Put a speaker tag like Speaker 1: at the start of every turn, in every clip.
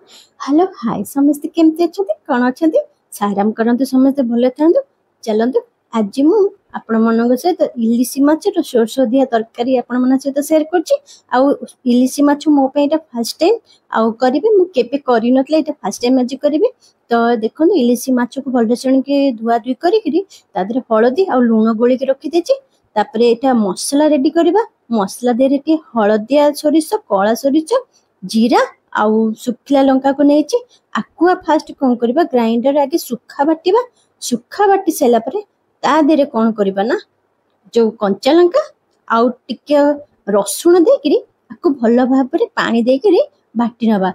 Speaker 1: Hello hi समस्ते केमती अछंती कोन अछंती साराम करंतु समस्ते भले थांतु चलंतु आज मु आपण मनक सहित इलिसी माछर सोरसो दिया तरकारी आपण मन सहित शेयर करछि आ इलिसी माछ मो पे एटा फर्स्ट टाइम आ करिबे मु केबे करि नतले एटा फर्स्ट टाइम आज करिबे तो देखो इलिसी माछ को भले छण के धुआ धुई करी तादरे हळदी आ लूण गोली के रखि देछि तापरे एटा मसला रेडी करबा मसला दे रे हळदिया सोरिष कळा सोरिष जीरा आउ सुखिला लंका को नहीं आकुआ फास्ट कौन करबा ग्राइंडर आगे सुखा बाटी सारा पर ता देरे कौन करबा ना जो कंचा लंका आउ टिके रसुण देकरी आकु भल भाबरे पानी देकरी बाटी नबा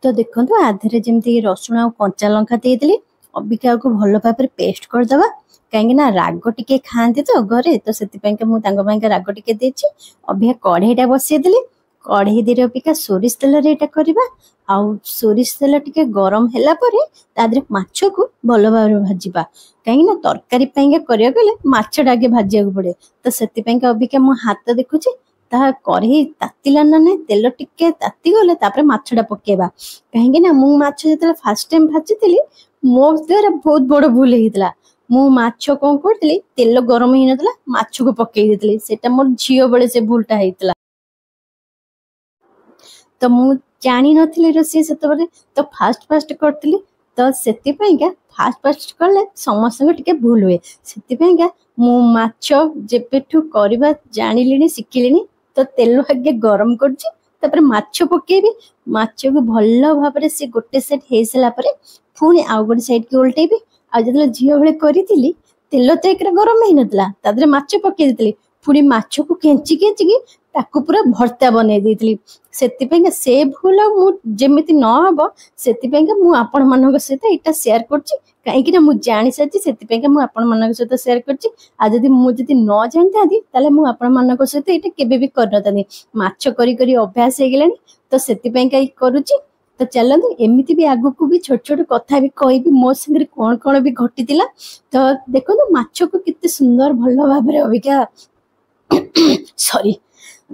Speaker 1: तो देखंतु आधरे जेमती रसुण आ कंचा लंका दे देली अबिका को भल भाबरे पेस्ट कर दबा कहीं ना राग टिके खांती तो घरे तो सेति पय के मु तांग पय के राग टिके देछि अबिया कढ़ेटा बसै देली कढ़े दे अबिका सोरिष तेल रे एटा करबा आउ सोरिष तेल टिके गरम हैला परे तादरे माछ को भल भाबरे भाजिबा कहीं ना तरकारी पय के करिया गले माछ डागे भाजिया को पड़े तो सेति पय के अबिका मु हाथ देखुछि ता कढ़े तातिला ना ने तेल टिके ताति गले तापर माछडा पकेबा कहीं ना मु माछ जतले फर्स्ट टाइम भाजितली मो द्वारा बहुत बड़ भूल हेतला मु माछ कोन करतली तेल गरम ही नतला माछ को पकेई देतली सेटा मोर झियो बळे से भूलटा हेतला तो मु जानी नथिले रोसी सेतबरे तो फास्ट करतली तो सेति पय का फास्ट करले समस्त टिके भूल हुए सेति पय का मु माछ जेपेठु करबा जानिलिनी सिखिलिनी तो तेल आगे गरम करछि तापर माछ पकेबी माछ को भल्लो भाबरे से गोटे सेट हेसला परे पुनी आ गोटे साइड के उल्टेबी आ जतले झियो भले करितिली तेल तो एकरा गरम हे नतला तादरे माछ पके देतली पुनी माछ को केंची ताकू पूरा भर्ता बने देतली सेति पे से भूल मु जेमिति न हबो सेति पे मु आपण मानक सहित एटा शेयर करछि काहे कि मु जानि सछि सेति पे मु आपण मानक सहित शेयर करछि आ जदी मु जदी न जानतादी ताले मु आपण मानक सहित एटा केबे भी कर नतानी माछ करी करी अभ्यास हे गेलानी तो सेति पे काई करूछि तो चलंतु एमिति भी आगु को भी छोट छोट कथा भी कहबी मो संगे कोन कोन भी घटितिला तो देखो माछ को कितने सुंदर भलो भाबरे अबिका सॉरी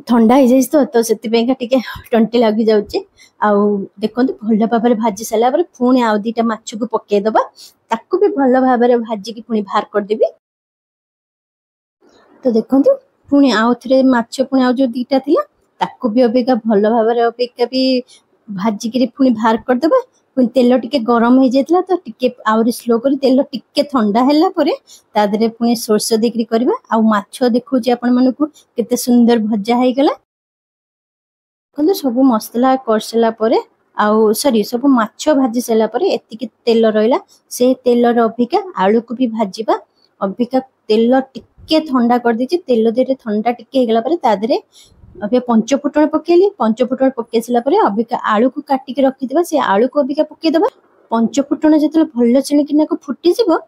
Speaker 1: ठंडा हो जाए तो से टिके टंटी लगी जाऊे देखो भल भाव भाजी सारा पुणी आउ दीटा माछ को पकईदबा ताकू भी भल भाव भाजी की पुणी बाहर करदेवी तो देखो पुणी आउ थे माछ पुणी आउ जो दीटा थिला ताकू भी अबिका भल भाव अबिका भी भाजिकी पुणी बाहर करदेबा पुणी तेल टिके गरम हो जाता तो टिके आउरी स्लो कर तेल टिके ठंडा हैला परे ता देरे पुणी सोरसो देकरी करबा आ माछ देखौछि आपण मानकु केते सुंदर भजा हे गला कोन सब मसला करसला परे आ सॉरी सब माछ भाजी सला परे एतिकी तेल रहिला से तेल र अभिका आलू को भी भाजीबा अभिका तेल टिके ठंडा कर दिछि तेल देरे ठंडा टिके हे गला परे ता देरे अबे पंचफुटण पकेली पंचफुटण पकेसला परे अबिका आलू को काटी के रखि देबा से आलू को अबिका पके देबा पंचफुटण जतले भल्लो छणी किना को फुटी जिवो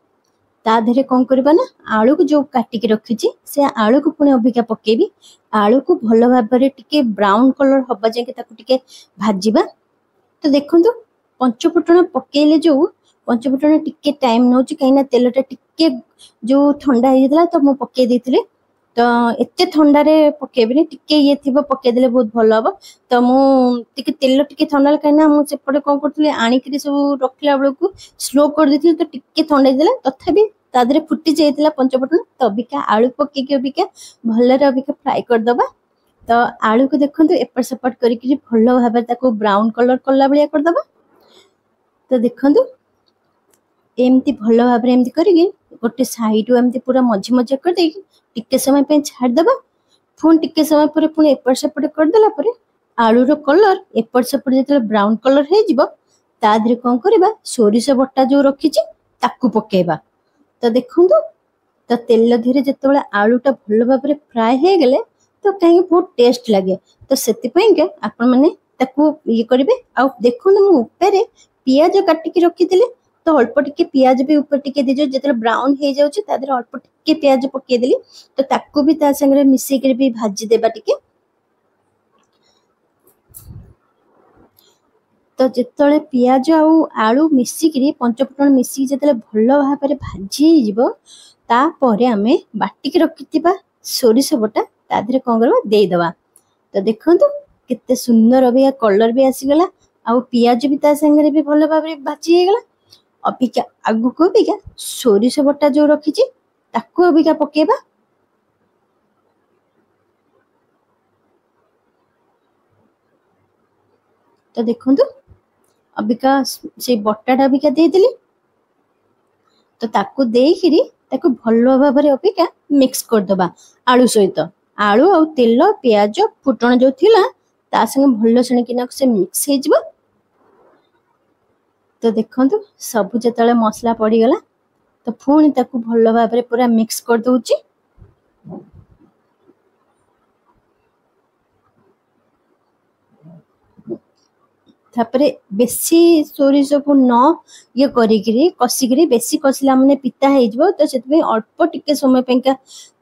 Speaker 1: ता धरे कोन करबा ना आलू को जो काटी के रखिछि से आलू को पुणी अबिका पकेबी आलू को भल्लो भाबरे टिके ब्राउन कलर हबा जे के ताकू टिके भाजीबा तो देखंतु पंचफुटण पकेले जो पंचफुटण टिके टाइम नौछि काइना तेलटा टिके जो ठंडा हे जतला तो मु पके देथिले तो एते ठंडा रे पकेबनी टिके ये थिबो पके देले बहुत भलो हबो तो मु टिके तेल टिके ठंडा काना मु सेपटे कोन करथले आनी करी सब रखला बेल को स्लो कर देथिले तो टिके ठंडा देला तथापि तादरे फुटी जाइतला पंचफुटन तो अबिका आलू पके के अबिका भल्ला रे अबिका फ्राई कर दबा तो आलू को देखंतु एपर सपोर्ट करी कि भलो भाबे ताको ब्राउन कलर कला बलिया कर दबा तो देखंतु एमती भलो भाबरे एमती करी गोटे साइड एमती पूरा मझी मझी कर दे टिके समय पे छाड़ दबा फोन टिके समय पर पुणी एपट सेपट कर देला परे आलू रो कलर एपट सेपट जतले ब्राउन कलर हे जिवो ता धरे कोन करबा सोरिष बट्टा जो रखिछि ताकू पकेबा तो देखंतु तो तेल धीरे जतबेला आलूटा भल भाबरे फ्राई हे गेले तो काहे बहुत टेस्ट लागे तो सेति पय के आपण माने ताकू ये करबे आ देखंतु मु ऊपर पियाज काटी के रखि देले तो अल्प टिके पियाज भी ऊपर टिके दे जो ब्राउन हो जाउछि तादर अल्प टिके पियाज पके देली तो ताकू भी ता संगे मिसई के भी भाजी देबा टिके तो जेतले पियाज आलू मिसिकी पंचफुटन मिसिकी जेतले भलो भाबरे भाजी जिवो ता परे आमे बाटी के रखिथिबा सोरिष बटा ता धरे कोन करबा दे दबा तो देखंतु केते सुंदर अबिका कलर भी आसीगला आउ पियाज भी ता संगे भी भल भाबरे भाजी हेगला। अबिका आगु को अबिका सोरिष बटा जो रखिछि ताकू अबिका पकेबा। तो देखंतु अबिका से बटाटा अबिका दे देली। तो ताकू देइकिरी ताकू भलो भाबरे अबिका मिक्स कर दबा आलू सहित। आलू आ तेल प्याज फुटण जो थिला ता संगे भलो सणिकिना से मिक्स हे जिवो। तो देखंतु सब जतले मसला पड़ी गला तो पुणी ताकू भलो भाबरे पूरा मिक्स कर दउची। तापरे बेसी सोरिष को न ये करिकरी कसिकरी बेसी कसिला माने पिता हे जिवो। तो सेतबे अल्प टिके समय पेंका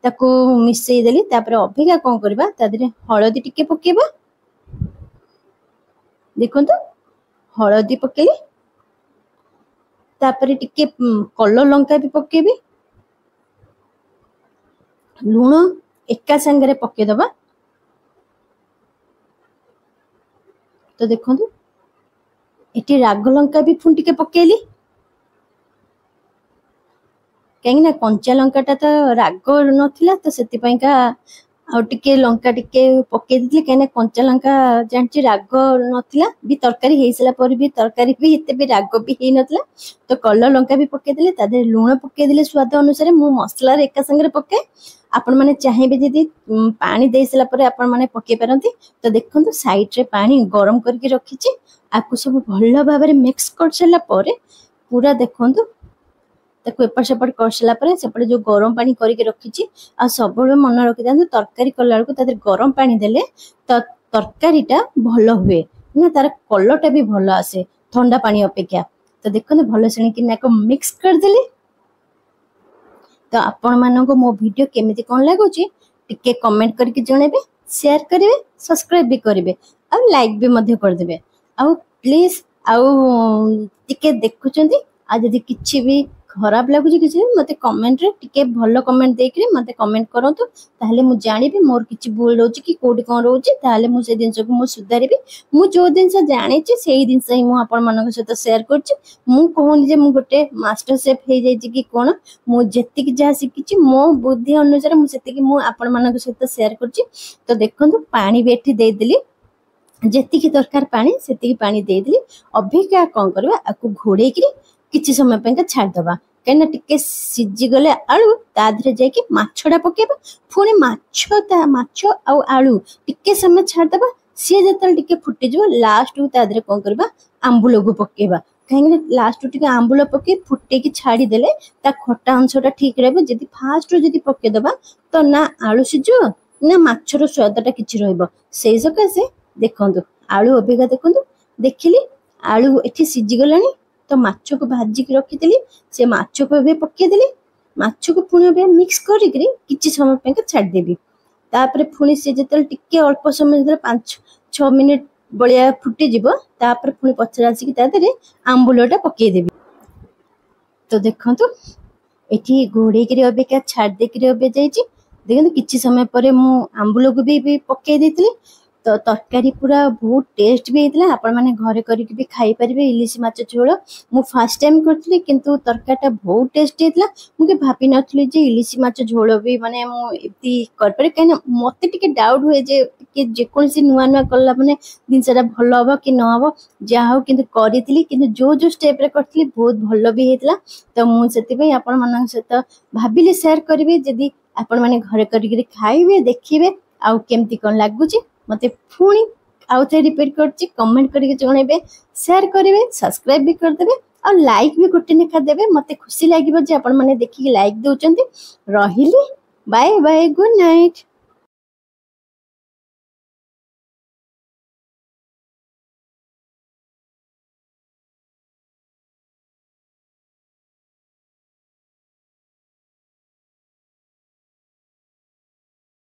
Speaker 1: ताकू मिसई देली। तापरे अभिका कोन करबा तादरे हळदी टिके पकेबा। देखंतु हळदी पकेली तापरे टिके कलर लंका भी पकेबी। लूण एका संगरे पके दबा। तो देखंतु एटी राग लंका भी फुन टिके पकेली कहीं कंचा लंकाटा तो राग नथिला तो सेति पयका आ टिके लंका टिके पके दिले कहीं कंचा लंका जानची राग नथिला भी तरकारी हेसला पर भी तरकारी भी एते भी राग भी हे नथिला। तो कलर लंका भी पके दिले तादे लूण पके दिले स्वाद अनुसार मु मसला रे एका संगे पके। आपण माने चाहिबे जदी पानी देसला पर आपण माने पके परंती। तो देखंतु साइड रे पानी गरम करके रखिछि आकु सब भलो भाबरे मिक्स कर सला परे पूरा देखंतु ताकू एपट सेपट कर सला परे सेपटे जो गरम पानी करके रखिछि आ सब मन रखि दांतु तरकारी कला को तादर गरम पानी देले तो तरकारीटा भलो हुए ना तार कलरटा भी भलो आसे ठंडा पानी अपेक्षा। तो देखंतु भलो सणी कि नाको मिक्स कर देले। तो आपण मानको मो वीडियो केमिति कोन लागुची टिके कमेंट करके जणेबे शेयर करिवे सब्सक्राइब भी करिवे आ लाइक भी मध्य कर देबे। आ प्लीज आ टिके देखुचंती आ जदी किछि भी खराब लागुची किछि मते कमेंट रे टिके भलो कमेंट देकरी मते कमेंट करंतु ताहले मु जानिबी मोर किछि भूल रहउची कि कोडी कोन रहउची ताहले मु से दिनस को मु सुधारिबी। मु जो दिनस जानिची सेही दिनस ही मु आपण मानक सहित शेयर करछि। मु कहूनी जे मु गोटे मास्टर शेफ हे जाइछि कि कोन मु जेति कि जा सिकिछि मो बुद्धि अनुसार मु सेति कि मु आपण मानक सहित शेयर करछि। तो देखंतु पानी भी एठी दे देली जेति कि दरकार पानी सेति कि पानी दे देली। अभिका कोन करबा आकु घोड़े कि किछि समय पेंका छाड़ दबा कहीं टिके सिझी गले आलू ताधरे जाके माछड़ा पकेबा पुणी माछ आउ आलू टिके समय छाड़ दबा सी जतल टिके फुटी जो लास्ट को ताधरे कोन करबा आंबुल को पकेबा कहीं लास्ट टिके आंबुल पके फुटे की छाड़ी देले ता खट्टा अंशटा ठीक रहबो। जदी फास्ट जदी पके दबा तो ना आलू सिझो ना माछर स्वादटा किछि रहबो। सेही सकासे देखंतु आलू अबिका देखंतु देखिली आलू एठी सिझी गलानी। तो माछ को भाजी के रखी से माछ को भी पके देली माछ को पुणी भी मिक्स करी किछि समय पे छाड़ देबी। तापर पुणी से जतल टिके अल्प समय जतल 5-6 मिनिट बलिया फुटी जिवो तापर पुणी पछर आसी कि तादरे आंबुलटा पके देबी। तो देखंतु एठी घोड़े के अबिका छाड़ दे के अबे जाईची देखंतु किछि समय परे मु आंबुल को भी पके देतिली। तो तरकारी पूरा बहुत टेस्ट भी हेतला आपण माने घरे करिक भी खाई परिबे। इलिशी माछ झोल मु फर्स्ट टाइम करथली किंतु तरकारीटा बहुत टेस्ट हेतला। मुके भाबी नथली जे इलिशी माछ झोल भी माने मु एती कर पारे काने मते टिके डाउट हुए जे कि जे कोनसी नुवा नुवा करला माने दिनसरा भलो हबो कि न हबो जा हो किंतु करितली किंतु जो स्टेप रे करथली बहुत भलो भी हेतला। तो मु सेति पे आपण मानक सहित भाबिले शेयर करिवे जदी आपण माने घरे करिक खाइबे देखिबे आ केमती कोन लागुची मते पुणी आउ थे रिपीट करछि कमेंट करके जणेबे शेयर करिवे सब्सक्राइब भी कर देबे और लाइक भी गोटे नेखा देबे। मते खुशी लागिबो जे आपण माने देखि लाइक दउचंती। रहिली बाय बाय गुड नाइट।